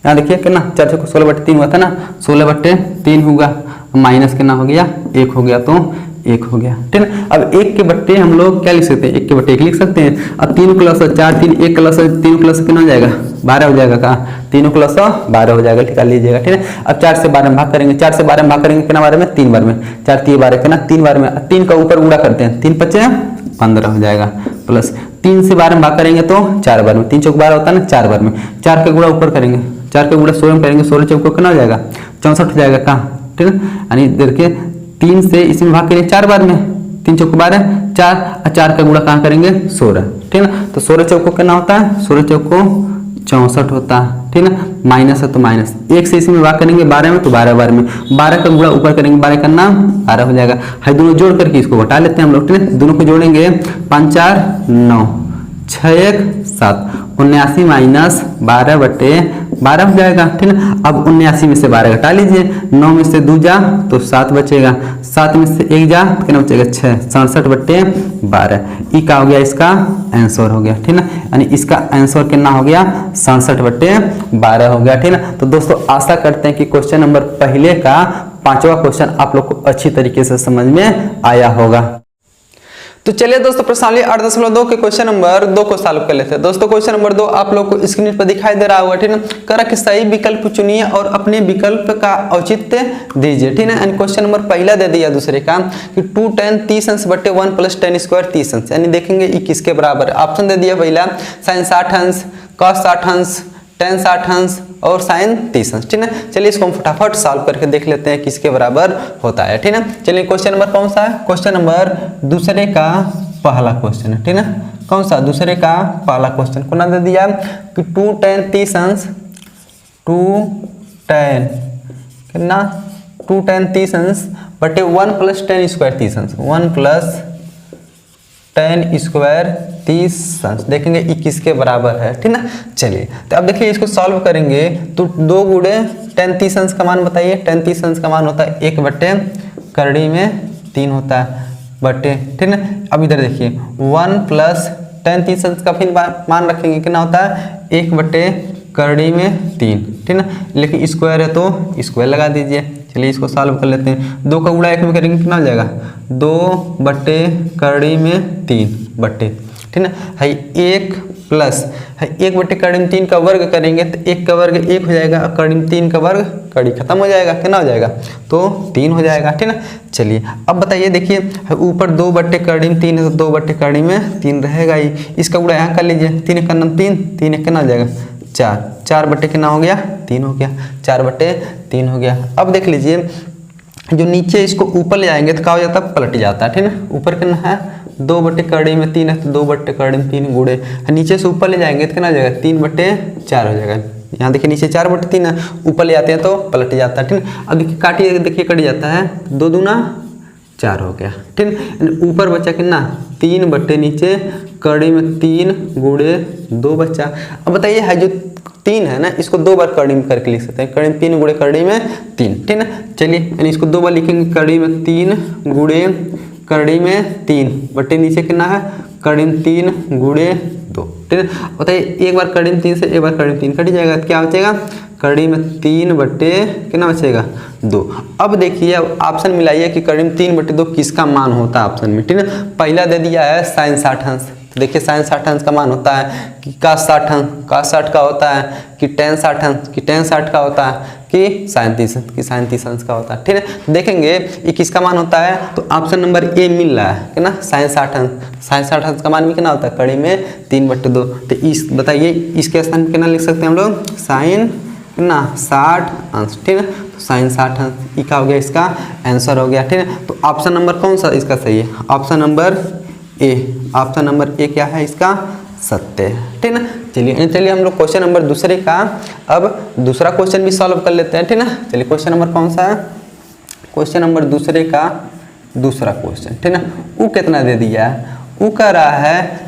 यहाँ देखिए कितना 4 को 16/3 हुआ था ना, 16/3 होगा, माइनस कितना हो गया 1 हो गया, तो 1 हो गया। ठीक है, अब 1 के बट्टे हम लोग क्या लिख सकते हैं, 1 के बट्टे 1 लिख सकते हैं। अब 3 + 4 3 1 + 3 + कितना हो जाएगा 12 हो जाएगा, कहा 3 + 12 हो जाएगा, निकाल लीजिएगा। ठीक है, अब 4 से 12 में भाग करेंगे, 4 से 12 में भाग करेंगे कितना बार में 3 बार में, 4 3 12 कितना 3 बार में, 3 का ऊपर गुणा करते हैं, 3 5 15 हो जाएगा, प्लस 3 से 12 में भाग करेंगे तो 4 बार में, 3 चौक 12 होता है ना 4 बार में, 4 का गुणा ऊपर करेंगे, 4 का गुणा 16 में करेंगे, 16 चौक कितना हो जाएगा 64 हो जाएगा, कहाँ। ठीक है, यानी देखिए 3 से इसमें भाग करेंगे 4 बार में, 3 चौक 12 4, और 4 का गुणा कहाँ करेंगे 16। ठीक है, तो 16 चौको कितना होता है, 16 चौको 64 होता है। ठीक है, माइनस है तो माइनस, 1 से इसमें भाग करेंगे 12 में तो 12 बार में, 12 का गुणा ऊपर करेंगे, 12 का नाम 12 हो जाएगा। है दोनों जोड़ करके इसको घटा लेते हैं हम लोग। ठीक है, दोनों को जोड़ेंगे 5 4 9 6 1 7, 79 माइनस 12/12 12 हो जाएगा, ठीक है। अब 79 में से 12 घटा लीजिए, 9 में से 2 जा तो 7 बचेगा, 7 में से 1 जा तो कितना बचेगा 6, 67/12। ई का हो गया इसका आंसर हो गया, ठीक है। यानी इसका आंसर कितना हो गया 67/12 हो गया, ठीक है। तो दोस्तों आशा करते हैं कि क्वेश्चन नंबर पहले का 5वां क्वेश्चन आप लोग को अच्छी तरीके से समझ में आया होगा। तो चलिए दोस्तों प्रश्नावली 8.2 के क्वेश्चन नंबर 2 को सॉल्व कर लेते हैं। दोस्तों क्वेश्चन नंबर 2 आप लोग को स्क्रीन पर दिखाई दे रहा होगा, ठीक है। करा कि सही विकल्प चुनिए और अपने विकल्प का औचित्य दीजिए, ठीक है। एंड क्वेश्चन नंबर पहला दे दिया दूसरे का कि 2 tan 30 अंश बटे 1 + tan स्क्वायर 30 अंश, यानी देखेंगे ये किसके बराबर है। ऑप्शन दे दिया पहला sin 60 अंश, cos 60 अंश, tan 60 अंश और sin 30 अंश, ठीक है। चलिए इसको हम फटाफट सॉल्व करके देख लेते हैं किसके बराबर होता है, ठीक है। चलिए क्वेश्चन नंबर कौन सा है, क्वेश्चन नंबर दूसरे का पहला क्वेश्चन है, ठीक है। कौन सा, दूसरे का पहला क्वेश्चन को ना दे दिया कि 2 tan 30 अंश, 2 tan कितना 2 tan 30 अंश बटे 1 + tan स्क्वायर 30 अंश, 1 + tan स्क्वायर 30 अंश, देखेंगे ये किसके बराबर है, ठीक ना। चलिए तो अब देखिए इसको सॉल्व करेंगे तो 2 गुणे tan 30 अंश का मान बताइए। tan 30 अंश का मान होता है 1 बटे करड़ी में 3 होता है बटे, ठीक ना। अब इधर देखिए 1 + tan 30 अंश का फिर मान रखेंगे कितना होता है 1 बटे करड़ी में 3, ठीक ना। लेकिन स्क्वायर है तो स्क्वायर लगा दीजिए। चलिए इसको सॉल्व कर लेते हैं। 2 का गुणा 1 में करेंगे कितना हो जाएगा 2 बटे करड़ी में 3 बटे, ठीक ना। है 1 प्लस है 1 बटे करड़ी में 3 का वर्ग करेंगे तो 1 का वर्ग 1 हो जाएगा, करड़ी में 3 का वर्ग करड़ी खत्म हो जाएगा, कितना हो जाएगा तो 3 हो जाएगा, ठीक ना। चलिए अब बताइए, देखिए ऊपर 2 बटे करड़ी में 3 है तो 2 बटे करड़ी में 3 रहेगा ही। इसका गुणा यहाँ कर लीजिए, 3 1 का 3, 3 1 कितना हो जाएगा 4, 4 बटे कितना हो गया 3 हो गया, 4 बटे 3 हो गया। अब देख लीजिए जो नीचे इसको ऊपर ले जाएंगे तो क्या हो जाता है पलट जाता है, ठीक है। ऊपर कितना है 2 बटे करड़ी में 3 है तो 2 बटे करड़ी में 3 गुणे, नीचे से ऊपर ले जाएंगे तो कितना हो जाएगा 3 बटे 4 हो जाएगा। यहाँ देखिए नीचे 4 बटे 3 है, ऊपर ले जाते हैं तो पलट जाता है, ठीक है। अब देखिए काटिए, देखिए कट जाता है 2 दूना 4 हो गया, ठीक है। ऊपर बचा कितना 3 बटे नीचे करड़ी में 3 गुणे 2 बचा। अब बताइए है जो 3 है ना इसको 2 बार करड़ी में करके लिख सकते हैं, करड़ी में 3 गुणे करड़ी में 3, ठीक है। चलिए यानी इसको 2 बार लिखेंगे, करड़ी में 3 गुणे करड़ी में 3 बटे नीचे कितना है करड़ी में 3 गुणे 2, ठीक है। बताइए एक बार करड़ी में 3 से एक बार करड़ी में 3 कट जाएगा तो क्या बचेगा करड़ी में 3 बटे कितना बचेगा 2। अब देखिए अब ऑप्शन मिलाइए कि करड़ी में 3 बटे 2 किसका मान होता है ऑप्शन में, ठीक है। पहला दे दिया है sin 60 अंश, देखिए sin 60 अंश का मान होता है कि cos 60 अंश, cos 60 का होता है कि tan 60 अंश, कि tan 60 का होता है कि sin 30 अंश, कि sin 30 अंश का होता है, ठीक है। देखेंगे ये किसका मान होता है तो ऑप्शन नंबर ए मिल रहा है कि ना sin 60 अंश, sin 60 अंश का मान भी कितना होता है करड़ी में 3 बटे 2। तो इस बताइए इसके स्थान में कितना लिख सकते हैं हम लोग sin कितना 60 अंश, ठीक है। तो sin 60 अंश का हो गया इसका आंसर हो गया, ठीक है। तो ऑप्शन नंबर कौन सा इसका सही है, option number A, option number A क्या है इसका सत्य है, ठीक है ना। चलिए हम लोग क्वेश्चन नंबर दूसरे का अब दूसरा क्वेश्चन भी सॉल्व कर लेते हैं, ठीक है ना। चलिए क्वेश्चन नंबर कौन सा है, क्वेश्चन नंबर दूसरे का दूसरा क्वेश्चन, ठीक है ना। वो कितना दे दिया है, वो कह रहा है,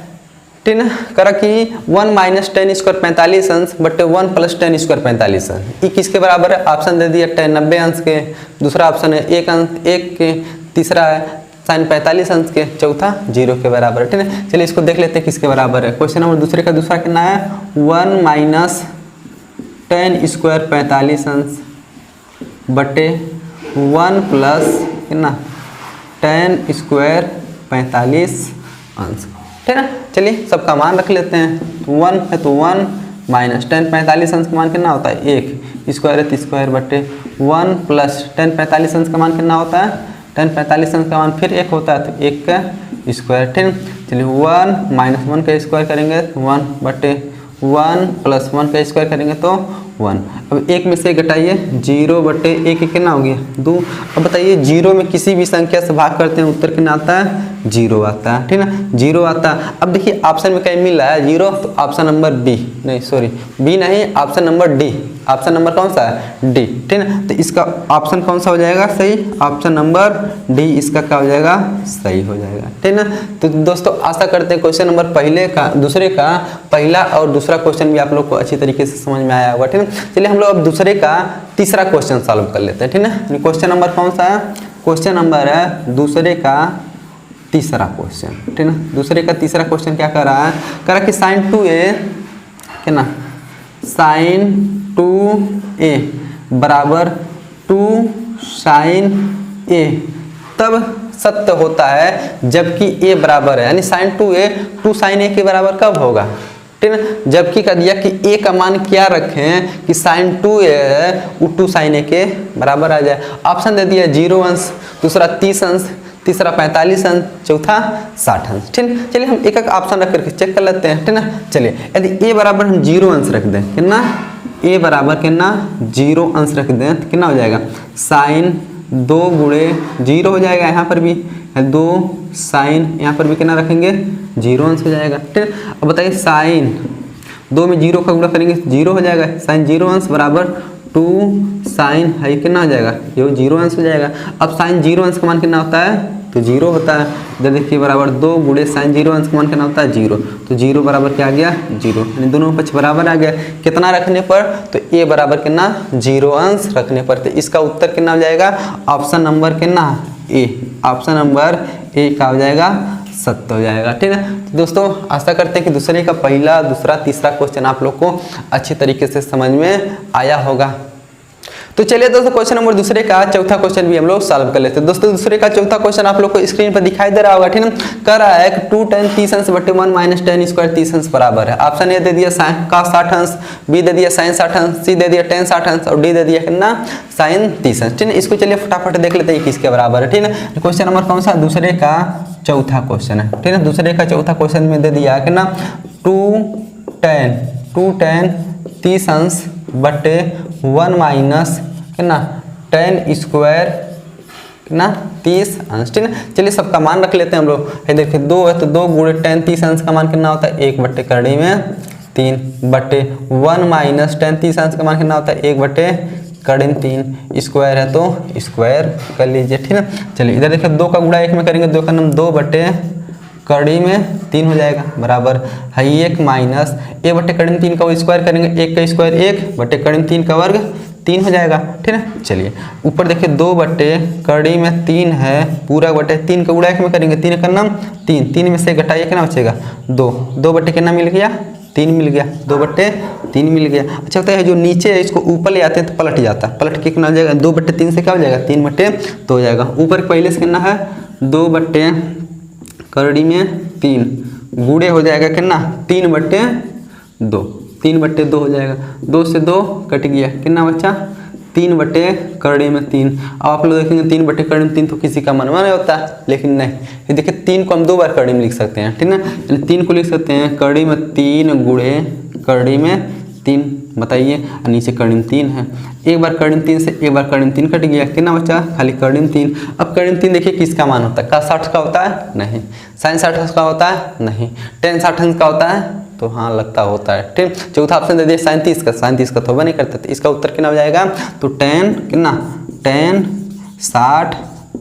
ठीक है ना, करा कि 1 - tan स्क्वायर 45 अंश बटे 1 + tan स्क्वायर 45 अंश, ये किसके बराबर है। ऑप्शन दे दिया tan 90 अंश के, दूसरा ऑप्शन है 1 अंश 1 के, तीसरा है sin 45 अंश के, चौथा 0 के बराबर है, ठीक है। चलिए इसको देख लेते हैं किसके बराबर है। क्वेश्चन नंबर दूसरे का दूसरा कितना है 1 - tan स्क्वायर 45 अंश बटे 1 + कितना tan स्क्वायर 45 अंश, ठीक है ना। चलिए सबका मान रख लेते हैं, 1 है तो 1 - tan 45 अंश का मान कितना होता है 1, स्क्वायर है तो स्क्वायर बटे 1 + tan 45 अंश का मान कितना होता है tan 45 अंश का मान फिर 1 होता है तो 1 का स्क्वायर, ठीक। चलिए 1 - 1 का स्क्वायर करेंगे 1 बटे 1 + 1 का स्क्वायर करेंगे तो 1। अब 1 में से घटाइए 0 बटे 1 कितना हो गया 2। अब बताइए 0 में किसी भी संख्या से भाग करते हैं उत्तर कितना आता है 0 आता है, ठीक ना 0 आता है। अब देखिए ऑप्शन में कहीं मिल रहा है 0 तो ऑप्शन नंबर बी नहीं सॉरी बी नहीं option number D, option number कौन सा है, डी। ठीक है, तो इसका ऑप्शन कौन सा हो जाएगा सही, ऑप्शन नंबर डी इसका क्या हो जाएगा, सही हो जाएगा। ठीक है ना। तो दोस्तों आशा करते हैं क्वेश्चन नंबर दूसरे का पहला और दूसरा क्वेश्चन भी आप लोग को अच्छी तरीके से समझ में आया होगा। ठीक है, चलिए हम लोग अब दूसरे का तीसरा क्वेश्चन सॉल्व कर लेते हैं। ठीक है, क्वेश्चन नंबर कौन सा है, क्वेश्चन नंबर है दूसरे का तीसरा क्वेश्चन। ठीक है ना, दूसरे का तीसरा क्वेश्चन क्या कर रहा है, कह रहा कि sin 2a है ना, sin 2a बराबर 2 sin a तब सत्य होता है जबकि a बराबर है, यानी sin 2a 2 sin a के बराबर कब होगा। ठीक है, जबकि कह दिया कि a का मान क्या रखें कि sin 2a है वो 2 sin a के बराबर आ जाए। ऑप्शन दे दिया 0 अंश, दूसरा 30 अंश, तीसरा 45 अंश, चौथा 60 अंश। ठीक है, चलिए हम एक एक ऑप्शन रख करके चेक कर लेते हैं। ठीक है ना, चलिए यदि a बराबर हम 0 अंश रख दें, कितना a बराबर कितना 0 अंश रख दें तो कितना हो जाएगा, sin 2 गुणे 0 हो जाएगा, यहाँ पर भी 2 sin, यहाँ पर भी कितना रखेंगे 0 अंश हो जाएगा। ठीक है, अब बताइए sin 2 में 0 का गुणा करेंगे 0 हो जाएगा, sin 0 अंश बराबर 2 sin है कितना हो जाएगा, ये 0 अंश हो जाएगा। अब sin 0 अंश का मान कितना होता है, तो 0 होता है। इधर देखिए बराबर 2 गुणे sin 0 अंश का मान कितना होता है 0, तो 0 बराबर क्या आ गया 0, यानी दोनों पक्ष बराबर आ गया। कितना रखने पर, तो a बराबर कितना 0 अंश रखने पर, तो इसका उत्तर कितना हो जाएगा, ऑप्शन नंबर कितना ए, ऑप्शन नंबर ए का हो जाएगा सत्य हो जाएगा। ठीक है, तो दोस्तों आशा करते हैं कि दूसरे का पहला दूसरा तीसरा क्वेश्चन आप लोग को अच्छी तरीके से समझ में आया होगा। तो चलिए दोस्तों क्वेश्चन नंबर दूसरे का चौथा क्वेश्चन भी हम लोग सॉल्व कर लेते हैं। दोस्तों दूसरे का चौथा क्वेश्चन आप लोग को स्क्रीन पर दिखाई दे रहा होगा। ठीक है, कह रहा है कि 2 tan 30 अंश बटे 1 माइनस tan स्क्वायर 30 अंश बराबर है। ऑप्शन ए दे दिया cos 60 अंश, बी दे दिया sin 60 अंश, सी दे दिया tan 60 अंश और डी दे दिया कितना sin 30 अंश। ठीक है, इसको चलिए फटाफट देख लेते हैं किसके बराबर है। ठीक है, क्वेश्चन नंबर कौन सा, दूसरे का चौथा क्वेश्चन है। ठीक है, दूसरे का चौथा क्वेश्चन में दे दिया कि ना 2 tan 30 अंश बटे 1 माइनस कितना tan स्क्वायर कितना 30 अंश। ठीक है, चलिए सबका मान रख लेते हैं हम लोग। ये देखिए 2 है तो 2 गुणे tan 30 अंश का मान कितना होता है 1 बटे कड़ी में 3 बटे 1 माइनस tan 30 अंश का मान कितना होता है 1 बटे कड़ी में 3, स्क्वायर है तो स्क्वायर कर लीजिए। ठीक है, चलिए इधर देखिए 2 का गुणा 1 में करेंगे, 2 का नाम 2 बटे कड़ी में 3 हो जाएगा बराबर है 1 माइनस 1 बटे कड़ी में 3 का स्क्वायर करेंगे, 1 का स्क्वायर 1 बटे कड़ी में 3 का वर्ग 3 हो जाएगा। ठीक है, चलिए ऊपर देखिए 2 बटे कड़ी में 3 है पूरा बटे 3 का गुणा 1 में करेंगे, 3 का नाम 3 में से घटाइए कितना बचेगा 2 बटे कितना मिल गया 3 मिल गया, 2 बटे 3 मिल गया। अच्छा होता है जो नीचे है इसको ऊपर ले आते हैं तो पलट जाता है, पलट के कितना हो जाएगा 2 बटे 3 से क्या हो जाएगा 3 बटे 2 हो जाएगा। ऊपर पहले से कितना है 2 बटे कड़ी में 3 गुणे हो जाएगा कितना 3 बटे 2, 3 बटे 2 हो जाएगा, 2 से 2 कट गया कितना बचा 3 बटे कड़ी में 3। अब आप लोग देखेंगे 3 बटे कड़ी में 3 तो किसी का मनवा नहीं होता, लेकिन नहीं ये देखिए 3 को हम 2 बार कड़ी में लिख सकते हैं। ठीक है, यानी 3 को लिख सकते हैं कड़ी में 3 गुणे कड़ी में 3, बताइए नीचे कड़ी में 3 है, एक बार कड़ी में 3 से एक बार कड़ी में 3 कट गया कितना बचा खाली कड़ी में 3। अब कड़ी में 3 देखिए किसका मान होता है, cos 60 का होता है नहीं, sin 60 का होता है नहीं, tan 60 का होता है तो हाँ लगता होता है। ठीक, चौथा ऑप्शन दे दिया sin 30 का तो नहीं करते, तो इसका उत्तर कितना हो जाएगा तो tan कितना tan 60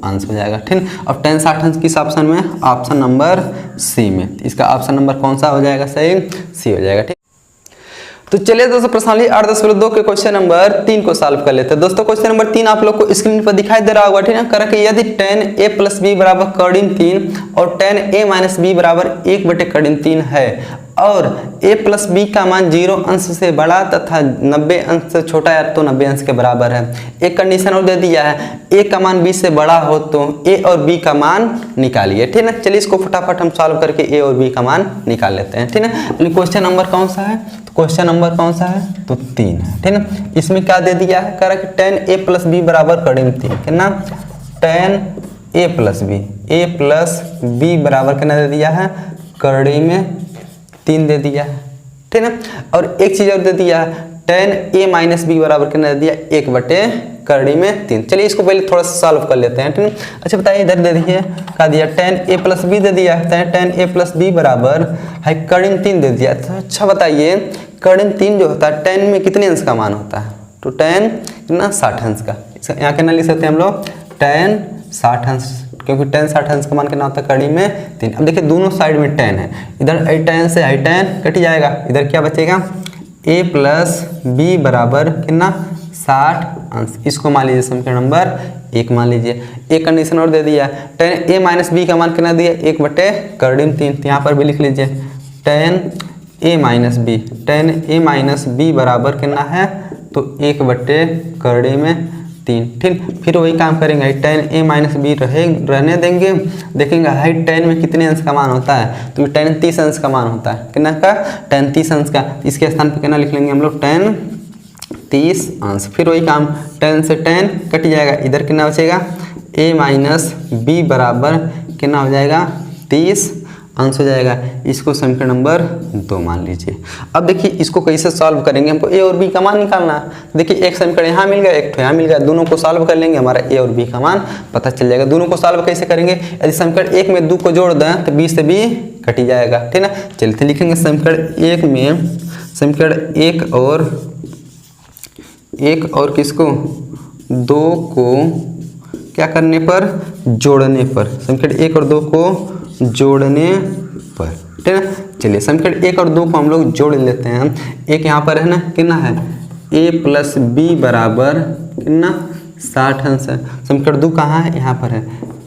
अंश हो जाएगा। ठीक, अब tan 60 अंश किस ऑप्शन में, ऑप्शन नंबर सी में, इसका ऑप्शन नंबर कौन सा हो जाएगा सही, सी हो जाएगा। ठीक, तो चलिए दोस्तों प्रश्नावली 8.2 के क्वेश्चन नंबर 3 को सॉल्व कर लेते हैं। दोस्तों क्वेश्चन नंबर 3 आप लोग को स्क्रीन पर दिखाई दे रहा होगा। ठीक है, कह रहा कि यदि tan a प्लस बी बराबर कड़ी में 3 और tan a माइनस बी बराबर 1 बटे कड़ी में 3 है और a प्लस बी का मान 0 अंश से बड़ा तथा 90 अंश से छोटा है तो 90 अंश के बराबर है। एक कंडीशन और दे दिया है a का मान b से बड़ा हो तो a और b का मान निकालिए। ठीक है, चलिए इसको फटाफट हम सॉल्व करके a और b का मान निकाल लेते हैं। ठीक है, क्वेश्चन नंबर कौन सा है, तो क्वेश्चन नंबर कौन सा है तो 3 है। ठीक है, इसमें क्या दे दिया है, कह रहा कि tan a प्लस बी बराबर कड़ी में 3 कितना tan a प्लस बी बराबर कितना दे दिया है कड़ी में 3 दे दिया है। ठीक है, और एक चीज और दे दिया है tan a माइनस बी बराबर कितना दे दिया 1 बटे कड़ी में 3। चलिए इसको पहले थोड़ा सा सॉल्व कर लेते हैं। ठीक है, अच्छा बताइए इधर दे दिए क्या दिया tan a प्लस बी दे दिया है, tan a प्लस बी बराबर है कड़ी में 3 दे दिया। अच्छा बताइए कड़ी में 3 जो होता है tan में कितने अंश का मान होता है, तो tan कितना 60 अंश का, यहाँ कितना लिख सकते हैं हम लोग tan 60 अंश, क्योंकि tan 60 अंश का मान कितना होता है कड़ी में 3। अब देखिए दोनों साइड में tan है, इधर tan से tan कट जाएगा, इधर क्या बचेगा a प्लस बी बराबर कितना 60 अंश। इसको मान लीजिए समीकरण नंबर 1 मान लीजिए। एक कंडीशन और दे दिया tan a माइनस बी का मान कितना दिया 1 बटे कड़ी में 3, तो यहाँ पर भी लिख लीजिए tan a minus B, tan a minus B बराबर कितना है तो 1 बटे कड़ी में 3। ठीक, फिर वही काम करेंगे, tan a माइनस बी रहने देंगे, देखेंगे हाइट tan में कितने अंश का मान होता है, तो tan 30 अंश का मान होता है, कितना का tan 30 अंश का। इसके स्थान पर कितना लिख लेंगे हम लोग tan 30 अंश। फिर वही काम tan से tan कट जाएगा, इधर कितना बचेगा a माइनस बी बराबर कितना हो जाएगा 30 अंश हो जाएगा। इसको समीकरण नंबर 2 मान लीजिए। अब देखिए इसको कैसे सॉल्व करेंगे, हमको a और b का मान निकालना है। देखिए एक समीकरण यहाँ मिल गया, एक यहाँ मिल गया, दोनों को सॉल्व कर लेंगे, हमारा a और b का मान पता चल जाएगा। दोनों को सॉल्व कैसे करेंगे, यदि समीकरण 1 में 2 को जोड़ दें तो b से b कट जाएगा, ठीक ना। चलते लिखेंगे समीकरण 1 में, समीकरण 1 और किसको 2 को क्या करने पर जोड़ने पर, समीकरण 1 और 2 को जोड़ने पर, ठीक है। चलिए समीकरण 1 और 2 को हम लोग जोड़ लेते हैं। एक यहाँ पर है ना कितना है a प्लस बी बराबर कितना 60 अंश है। समीकरण 2 कहाँ है, यहाँ पर है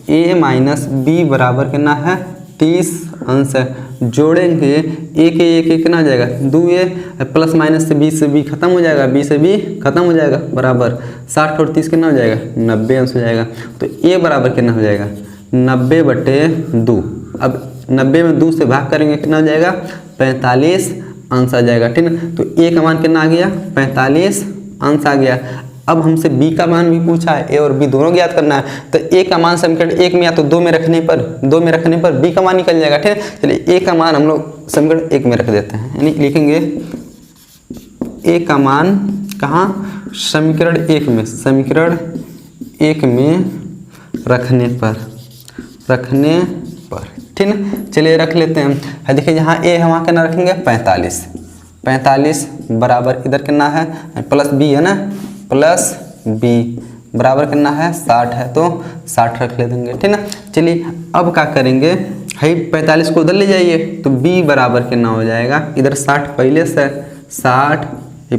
a माइनस बी बराबर कितना है 30 अंश है। जोड़ेंगे a के a कितना हो जाएगा 2a प्लस माइनस से b खत्म हो जाएगा, b से b खत्म हो जाएगा, बराबर 60 और 30 कितना हो जाएगा 90 अंश हो जाएगा। तो a बराबर कितना हो जाएगा 90 बटे 2। अब 90 में 2 से भाग करेंगे कितना हो जाएगा 45 अंश आ जाएगा, ठीक है। तो a का मान कितना आ गया 45 अंश आ गया। अब हमसे b का मान भी पूछा है, a और b दोनों ज्ञात करना है। तो a का मान समीकरण 1 में या तो 2 में रखने पर b का मान निकल जाएगा, ठीक है। चलिए a का मान हम लोग समीकरण 1 में रख देते हैं, यानी लिखेंगे a का मान कहाँ समीकरण 1 में, समीकरण 1 में रखने पर, ठीक है। चलिए रख लेते हैं। देखिए यहाँ a हम वहाँ कितना रखेंगे 45 बराबर इधर कितना है प्लस b है ना, प्लस b बराबर कितना है 60 है, तो 60 रख ले देंगे, ठीक है। चलिए अब क्या करेंगे, हाई 45 को उधर ले जाइए तो b बराबर कितना हो जाएगा, इधर 60 पहले से 60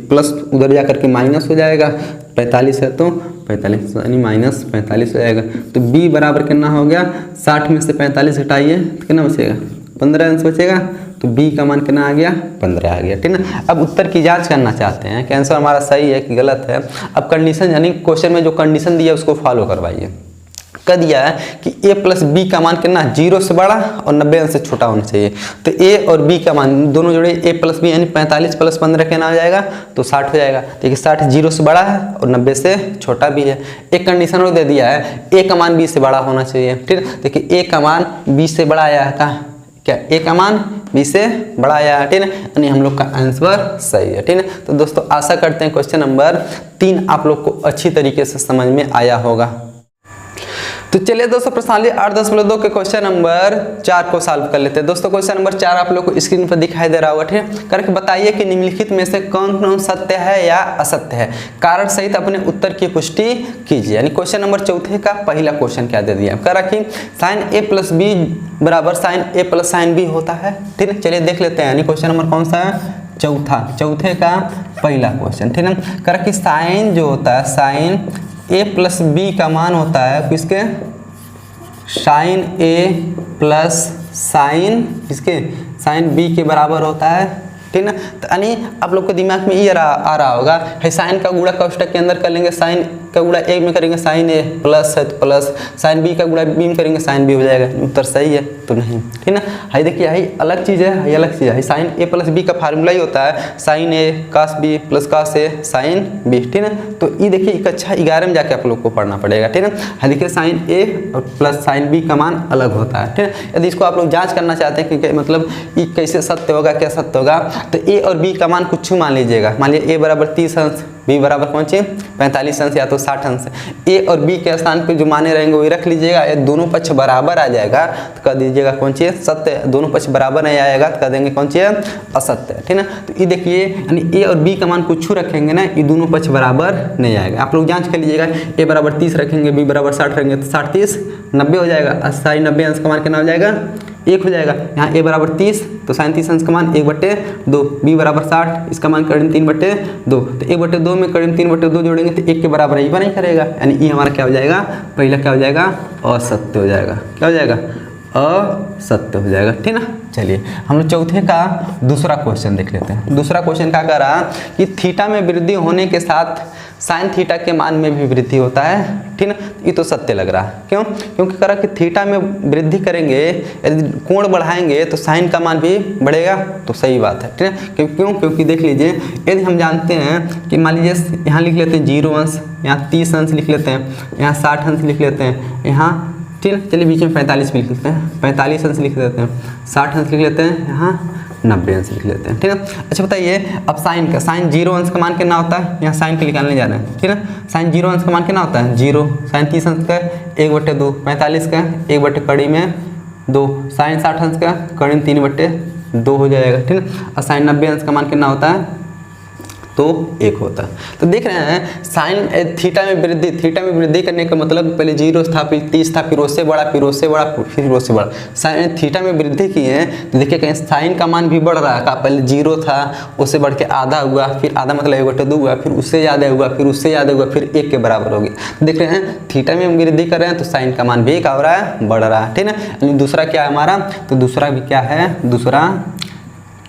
प्लस उधर जा करके माइनस हो जाएगा, 45 है तो 45 यानी माइनस 45 हो जाएगा। तो b बराबर कितना हो गया 60 में से 45 घटाइए तो कितना बचेगा 15 अंश बचेगा। तो b का मान कितना आ गया 15 आ गया, ठीक ना। अब उत्तर की जांच करना चाहते हैं कि आंसर हमारा सही है कि गलत है। अब कंडीशन यानी क्वेश्चन में जो कंडीशन दिया है उसको फॉलो करवाइए। कह दिया है कि a प्लस बी का मान कितना 0 से बड़ा और 90 अंश से छोटा होना चाहिए। तो a और b का मान दोनों जोड़े a प्लस बी यानी 45 प्लस 15 कितना हो जाएगा तो 60 हो जाएगा। देखिए 60 0 से बड़ा है और 90 से छोटा भी है। एक कंडीशन और दे दिया है a का मान b से बड़ा होना चाहिए, ठीक है। देखिए a का मान b से बड़ा आया है, कहाँ क्या a का मान b से बड़ा आया है, ठीक है। यानी हम लोग का आंसर सही है, ठीक है। तो दोस्तों आशा करते हैं क्वेश्चन नंबर 3 आप लोग को अच्छी तरीके से समझ में आया होगा। तो चलिए दोस्तों प्रश्नावली 8.2 के क्वेश्चन नंबर 4 को सॉल्व कर लेते हैं। दोस्तों क्वेश्चन नंबर 4 आप लोग को स्क्रीन पर दिखाई दे रहा होगा, ठीक है। करके बताइए कि निम्नलिखित में से कौन कौन सत्य है या असत्य है, कारण सहित अपने उत्तर की पुष्टि कीजिए। यानी क्वेश्चन नंबर 4 का पहला क्वेश्चन क्या दे दिया, कह रखी साइन a प्लस बी बराबर sine a plus sine B होता है, ठीक है। चलिए देख लेते हैं, यानी क्वेश्चन नंबर कौन सा है चौथे का पहला क्वेश्चन, ठीक है। कह रखी साइन जो होता है साइन a प्लस बी का मान होता है किसके साइन a प्लस साइन किसके साइन b के बराबर होता है, ठीक ना। तो यानी आप लोग को दिमाग में ये आ रहा होगा है साइन का गुणा कोष्टक के अंदर कर लेंगे, साइन का गुणा a में करेंगे साइन a प्लस है तो प्लस, साइन b का गुणा b में करेंगे साइन b हो जाएगा। उत्तर सही है तो नहीं, ठीक ना। हाई देखिए हाई अलग चीज़ है, हाई अलग चीज़ है। साइन a प्लस b का फार्मूला ही होता है sine a cos b plus cos a sine b, ठीक है। तो ये देखिए कक्षा 11 में जाके आप लोग को पढ़ना पड़ेगा, ठीक है। हाई देखिए साइन a और प्लस साइन b का मान अलग होता है, ठीक है। यदि इसको आप लोग जाँच करना चाहते हैं कि मतलब ये कैसे सत्य होगा क्या सत्य होगा, तो a और b का मान कुछ मान लीजिएगा। मान लीजिए a बराबर 30 अंश बी बराबर कौन सी 45 अंश या तो 60 अंश। ए और बी के स्थान पे जो माने रहेंगे वही रख लीजिएगा। ये दोनों पक्ष बराबर आ जाएगा तो कह दीजिएगा कौन सी सत्य। दोनों पक्ष बराबर नहीं आएगा तो कह देंगे कौन सी असत्य, ठीक ना। तो ये देखिए यानी ए और बी का मान कुछ रखेंगे ना, ये दोनों पक्ष बराबर नहीं आएगा। आप लोग जांच कर लीजिएगा, ए बराबर 30 रखेंगे, बी बराबर 60 रखेंगे तो 60 30 90 हो जाएगा। साइन 90 अंश का मान कितना हो जाएगा 1 हो जाएगा। यहाँ ए बराबर 30 तो साइन 30 अंश का मान 1/2, बी बराबर 60 इसका मान करीब 3/2, तो 1/2 में करीब 3/2 जोड़ेंगे तो 1 के बराबर ही नहीं करेगा, यानी ये हमारा क्या हो जाएगा, पहला क्या हो जाएगा असत्य हो जाएगा। क्या हो जाएगा असत्य हो जाएगा, ठीक ना। चलिए हम लोग चौथे का दूसरा क्वेश्चन देख लेते हैं। दूसरा क्वेश्चन क्या कह रहा कि थीटा में वृद्धि होने के साथ साइन थीटा के मान में भी वृद्धि होता है, ठीक ना। ये तो सत्य लग रहा है, क्यों? क्योंकि कह रहा कि थीटा में वृद्धि करेंगे, यदि कोण बढ़ाएंगे तो साइन का मान भी बढ़ेगा, तो सही बात है, ठीक है। क्यों? क्योंकि देख लीजिए यदि हम जानते हैं कि मान लीजिए यहाँ लिख लेते हैं 0 अंश, यहाँ 30 अंश लिख लेते हैं, यहाँ 60 अंश लिख लेते हैं, यहाँ ठीक है। चलिए बीच में 45 भी लिख लेते हैं, 45 अंश लिख देते हैं, 60 अंश लिख लेते हैं, यहाँ 90 अंश लिख लेते हैं, ठीक है। अच्छा बताइए अब साइन का, साइन 0 अंश का मान कितना होता है, यहाँ साइन के निकालने जा रहे हैं, ठीक है। साइन 0 अंश का मान कितना होता है 0, साइन 30 अंश का 1/2, 45 का 1/2, साइन 60 अंश का करीब 3/2 हो जाएगा, ठीक है। और साइन 90 अंश का मान कितना होता है तो 1 होता है। तो देख रहे हैं साइन थीटा में वृद्धि, थीटा में वृद्धि करने का मतलब पहले 0 था, फिर 30 था, फिर उससे बड़ा, फिर उससे बड़ा, फिर उससे बड़ा। साइन थीटा में वृद्धि की है तो देखिए कहीं साइन का मान भी बढ़ रहा है, पहले 0 था, उससे बढ़ के आधा हुआ, फिर आधा मतलब 1/2 हुआ, फिर उससे ज़्यादा हुआ, फिर उससे ज़्यादा हुआ, फिर 1 के बराबर हो गया। देख रहे हैं थीटा में वृद्धि कर रहे हैं तो साइन का मान भी क्या हो रहा है, बढ़ रहा है, ठीक है। यानी दूसरा क्या है हमारा, तो दूसरा भी क्या है, दूसरा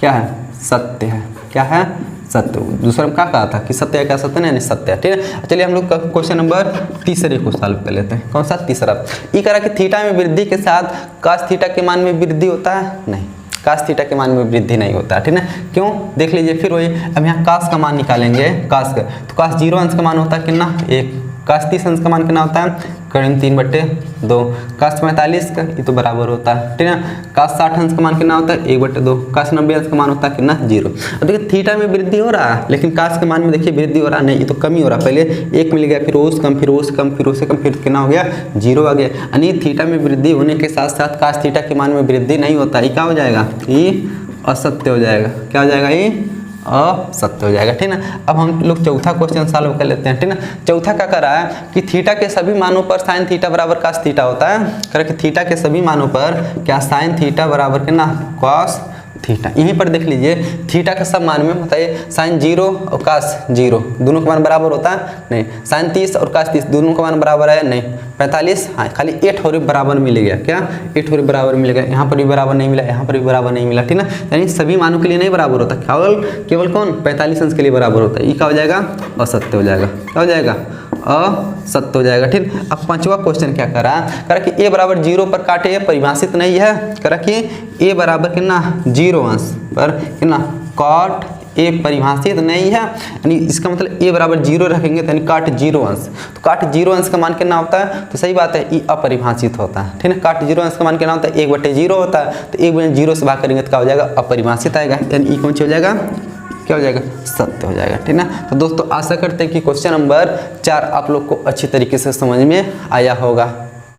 क्या है सत्य है। क्या है सत्य। दूसरा में क्या कहा था कि सत्य है, क्या सत्य नहीं, सत्य है, ठीक है। चलिए हम लोग क्वेश्चन नंबर तीसरे को सॉल्व कर लेते हैं। कौन सा तीसरा, ये कह रहा कि थीटा में वृद्धि के साथ कास थीटा के मान में वृद्धि होता है, नहीं, कास थीटा के मान में वृद्धि नहीं होता है, ठीक है। क्यों देख लीजिए फिर वही, अब यहाँ कास का मान निकालेंगे, कास का तो कास 0 अंश का मान होता है कितना 1, कास 30 अंश का मान कितना होता है करीब 3/2, कास 45 का ये तो बराबर होता है, ठीक है। कास 60 अंश का मान कितना होता है 1/2, कास 90 अंश का मान होता है कितना 0। अब देखिए थीटा में वृद्धि हो रहा है लेकिन कास के मान में देखिए वृद्धि हो रहा है नहीं, ये तो कमी हो रहा है। पहले 1 मिल गया, फिर उस कम, फिर उस कम, फिर उससे कम, फिर कितना हो गया 0 आ गया। यानी थीटा में वृद्धि होने के साथ साथ कास थीटा के मान में वृद्धि नहीं होता, ये क्या हो जाएगा, ये असत्य हो जाएगा। क्या हो जाएगा, ये असत्य हो जाएगा, ठीक ना। अब हम लोग चौथा क्वेश्चन सॉल्व कर लेते हैं, ठीक ना। चौथा क्या कर रहा है कि थीटा के सभी मानों पर साइन थीटा बराबर कास थीटा होता है। कर कि थीटा के सभी मानों पर क्या साइन थीटा बराबर कितना कॉस थीटा। यहीं पर देख लीजिए थीटा के सब मान में बताइए साइन 0 और कास 0 दोनों का मान बराबर होता है, नहीं। साइन 30 और कास 30 दोनों का मान बराबर है, नहीं। 45 हाँ खाली 8 और बराबर मिल गया, क्या 8 और बराबर मिल गया, यहाँ पर भी बराबर नहीं मिला, यहाँ पर भी बराबर नहीं मिला, ठीक ना। यानी सभी मानों के लिए नहीं बराबर होता, केवल कौन 45 अंश के लिए बराबर होता है। ये क्या हो जाएगा असत्य हो जाएगा। क्या हो जाएगा असत्य हो जाएगा, ठीक। अब पांचवा क्वेश्चन क्या करा, करा कि a बराबर 0 पर काटे परिभाषित नहीं है। करा कि a बराबर कितना 0 अंश पर कितना काट a परिभाषित नहीं है, यानी इसका मतलब a बराबर 0 रखेंगे तो यानी काट 0 अंश, तो काट 0 अंश का मान कितना होता है, तो सही बात है ये अपरिभाषित होता है, ठीक है। काट 0 अंश का मान कितना होता है 1/0 होता है, तो 1/0 से भाग करेंगे तो क्या हो जाएगा अपरिभाषित आएगा, यानी कौन सी हो जाएगा, क्या हो जाएगा सत्य हो जाएगा, ठीक ना। तो दोस्तों आशा करते हैं कि क्वेश्चन नंबर 4 आप लोग को अच्छी तरीके से समझ में आया होगा।